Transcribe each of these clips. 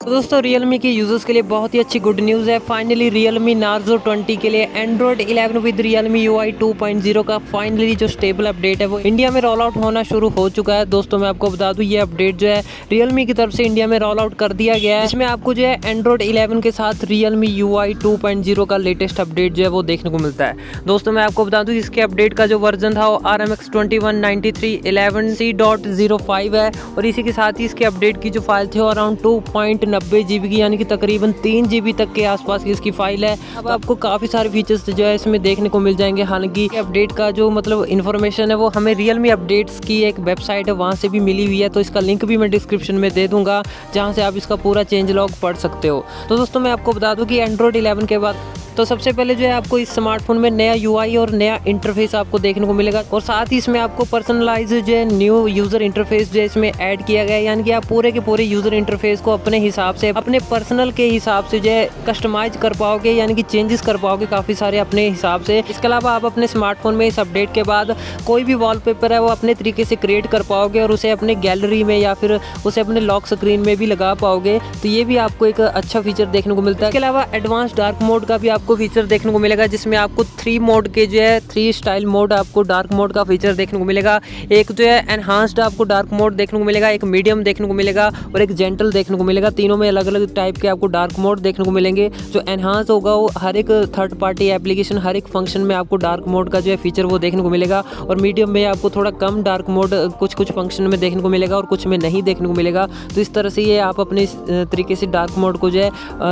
तो दोस्तों Realme के यूज़र्स के लिए बहुत ही अच्छी गुड न्यूज़ है। फाइनली Realme Narzo 20 के लिए Android 11 विद Realme UI 2.0 का फाइनली जो स्टेबल अपडेट है वो इंडिया में रोल आउट होना शुरू हो चुका है। दोस्तों मैं आपको बता दूं ये अपडेट जो है Realme की तरफ से इंडिया में रोल आउट कर दिया गया है, जिसमें आपको जो है Android 11 के साथ Realme UI 2.0 का लेटेस्ट अपडेट जो है वो देखने को मिलता है। दोस्तों मैं आपको बता दूँ इसके अपडेट का जो वर्जन था वो RMX 2193.11c.05 है और इसी के साथ ही इसके अपडेट की जो फाइल थी वो अराउंड 2.90 GB की यानी कि तकरीबन 3 GB तक के आसपास की इसकी फाइल है। अब आपको काफ़ी सारे फीचर्स जो है इसमें देखने को मिल जाएंगे। हालांकि अपडेट का जो मतलब इन्फॉर्मेशन है वो हमें Realme अपडेट्स की एक वेबसाइट है वहाँ से भी मिली हुई है, तो इसका लिंक भी मैं डिस्क्रिप्शन में दे दूंगा जहाँ से आप इसका पूरा चेंज लॉग पढ़ सकते हो। तो दोस्तों मैं आपको बता दूँ कि एंड्रॉयड 11 के बाद तो सबसे पहले जो है आपको इस स्मार्टफोन में नया UI और नया इंटरफेस आपको देखने को मिलेगा और साथ ही इसमें आपको पर्सनलाइज जो है न्यू यूज़र इंटरफेस जो है इसमें ऐड किया गया है, यानी कि आप पूरे के पूरे यूज़र इंटरफेस को अपने हिसाब से अपने पर्सनल के हिसाब से जो है कस्टमाइज कर पाओगे, यानी कि चेंजेस कर पाओगे काफ़ी सारे अपने हिसाब से। इसके अलावा आप अपने स्मार्टफोन में इस अपडेट के बाद कोई भी वॉलपेपर है वो अपने तरीके से क्रिएट कर पाओगे और उसे अपने गैलरी में या फिर उसे अपने लॉक स्क्रीन में भी लगा पाओगे, तो ये भी आपको एक अच्छा फीचर देखने को मिलता है। इसके अलावा एडवांस डार्क मोड का भी आपको फीचर देखने को मिलेगा, जिसमें आपको 3 मोड के जो है 3 स्टाइल मोड आपको डार्क मोड का फीचर देखने को मिलेगा। एक जो है एनहांस्ड आपको डार्क मोड देखने को मिलेगा, एक मीडियम देखने को मिलेगा और एक जेंटल देखने को मिलेगा। तीनों में अलग अलग टाइप के आपको डार्क मोड देखने को मिलेंगे। जो एनहांस होगा वो हर एक थर्ड पार्टी एप्लीकेशन हर एक फंक्शन में आपको डार्क मोड का जो है फीचर वो देखने को मिलेगा और मीडियम में आपको थोड़ा कम डार्क मोड कुछ फंक्शन में देखने को मिलेगा और कुछ में नहीं देखने को मिलेगा। तो इस तरह से ये आप अपने तरीके से डार्क मोड को जो है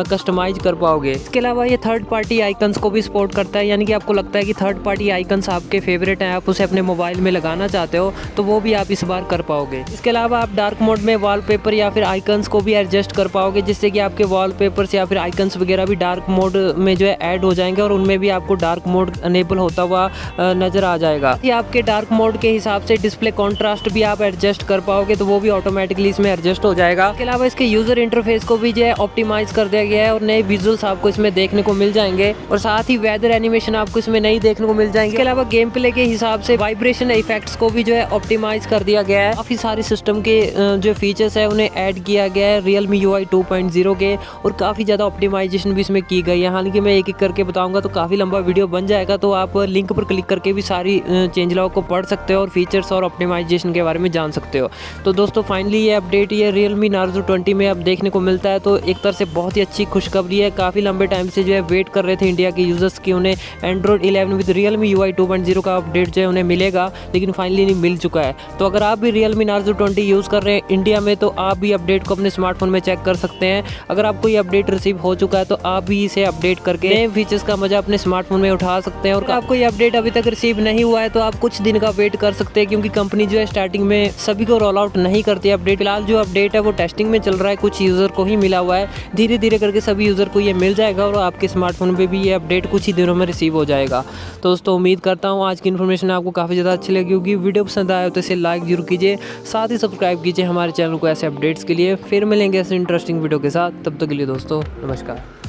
कस्टमाइज कर पाओगे। इसके अलावा ये थर्ड पार्टी आइकन्स को भी सपोर्ट करता है, यानी कि आपको लगता है कि थर्ड पार्टी आइकन्स आपके फेवरेट हैं, आप उसे अपने मोबाइल में लगाना चाहते हो तो वो भी आप इस बार कर पाओगे। इसके अलावा आप डार्क मोड में वॉलपेपर या फिर आइकन्स को भी एडजस्ट कर पाओगे, जिससे कि आपके वॉलपेपर्स या फिर आइकन्स वगैरह भी डार्क मोड में जो है ऐड हो जाएंगे और उनमें भी आपको डार्क मोड अनेबल होता हुआ नजर आ जाएगा। ये आपके डार्क मोड के हिसाब से डिस्प्ले कॉन्ट्रास्ट भी आप एडजस्ट कर पाओगे, तो वो भी ऑटोमेटिकली इसमें एडजस्ट हो जाएगा। इसके अलावा इसके यूजर इंटरफेस को भी जो है ऑप्टिमाइज कर दिया गया है और नए विजुअल्स आपको इसमें देखने को मिल जाएंगे और साथ ही वेदर एनिमेशन आपको इसमें नहीं देखने को मिल जाएंगे। इसके अलावा गेम प्ले के हिसाब से वाइब्रेशन इफेक्ट्स को भी जो है ऑप्टिमाइज कर दिया गया है। काफी सारे सिस्टम के जो फीचर्स है उन्हें ऐड किया गया है Realme UI 2.0 के और काफी ज्यादा ऑप्टिमाइजेशन भी इसमें की गई है। हालांकि मैं एक एक करके बताऊंगा तो काफी लंबा वीडियो बन जाएगा, तो आप लिंक पर क्लिक करके भी सारी चेंज लॉग को पढ़ सकते हो और फीचर्स और ऑप्टिमाइजेशन के बारे में जान सकते हो। तो दोस्तों फाइनली ये अपडेट ये Realme Narzo 20 में अब देखने को मिलता है, तो एक तरह से बहुत ही अच्छी खुशखबरी है। काफी लंबे टाइम से जो है वेट कर रहे थे इंडिया के यूजर्स की उन्हें Android 11 विद Realme UI 2.0 का अपडेट जो है उन्हें मिलेगा, लेकिन फाइनली नहीं मिल चुका है। तो अगर आप भी Realme Narzo 20 यूज़ कर रहे हैं इंडिया में तो आप भी अपडेट को अपने स्मार्टफोन में चेक कर सकते हैं। अगर आपको ये अपडेट रिसीव हो चुका है तो आप भी इसे अपडेट करके नए फीचर्स का मजा अपने स्मार्टफोन में उठा सकते हैं। और आपको ये अपडेट अभी तक रिसीव नहीं हुआ है तो आप कुछ दिन का वेट कर सकते हैं, क्योंकि कंपनी जो है स्टार्टिंग में सभी को रोल आउट नहीं करती है अपडेट। फिलहाल जो अपडेट है वो टेस्टिंग में चल रहा है, कुछ यूज़र को ही मिला हुआ है। धीरे धीरे करके सभी यूज़र को ये मिल जाएगा और आपके स्मार्टफोन पर भी ये अपडेट कुछ ही दिनों में रिसीव हो जाएगा। तो दोस्तों उम्मीद करता हूँ आज की इन्फॉर्मेशन आपको काफ़ी ज़्यादा अच्छी लगी होगी। वीडियो पसंद आया तो इसे लाइक जरूर कीजिए, साथ ही सब्सक्राइब कीजिए हमारे चैनल को ऐसे अपडेट्स के लिए। फिर मिलेंगे ऐसे इंटरेस्टिंग वीडियो के साथ, तब तक के लिए दोस्तों नमस्कार।